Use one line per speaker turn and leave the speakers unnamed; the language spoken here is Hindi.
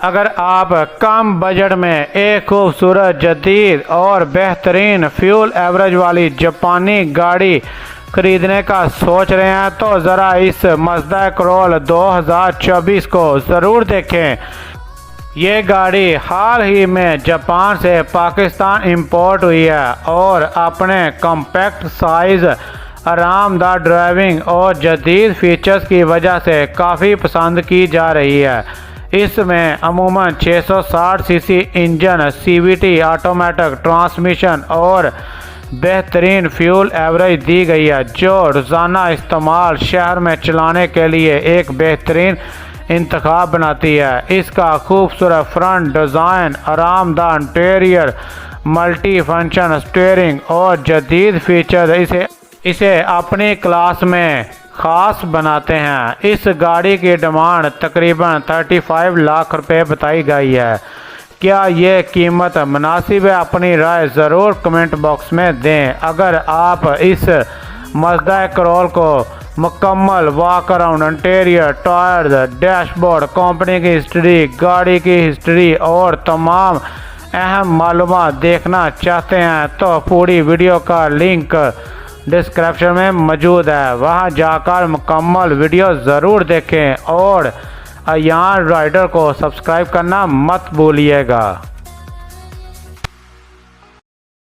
अगर आप कम बजट में एक खूबसूरत जदीद और बेहतरीन फ्यूल एवरेज वाली जापानी गाड़ी खरीदने का सोच रहे हैं तो ज़रा इस मज़दा करोल 2024 को ज़रूर देखें। ये गाड़ी हाल ही में जापान से पाकिस्तान इंपोर्ट हुई है और अपने कॉम्पैक्ट साइज़, आरामदायक ड्राइविंग और जदीद फीचर्स की वजह से काफ़ी पसंद की जा रही है। इसमें अमूमन 660 CC engine, CVT automatic transmission और बेहतरीन फ्यूल एवरेज दी गई है, जो रोज़ाना इस्तेमाल शहर में चलाने के लिए एक बेहतरीन इंतखाब बनाती है। इसका खूबसूरत फ्रंट डिज़ाइन, आरामदायक इंटीरियर, मल्टी फंक्शन स्टीयरिंग और जदीद फीचर इसे अपनी क्लास में ख़ास बनाते हैं। इस गाड़ी की डिमांड तकरीबन 35 लाख रुपए बताई गई है। क्या ये कीमत मुनासिब है? अपनी राय ज़रूर कमेंट बॉक्स में दें। अगर आप इस मज़दा करोल को मुकम्मल walk around, interior, tyres, dashboard, company की हिस्ट्री, गाड़ी की हिस्ट्री और तमाम अहम मालूमात देखना चाहते हैं तो पूरी वीडियो का लिंक डिस्क्रिप्शन में मौजूद है, वहां जाकर मुकम्मल वीडियो ज़रूर देखें और अयान राइडर को सब्सक्राइब करना मत भूलिएगा।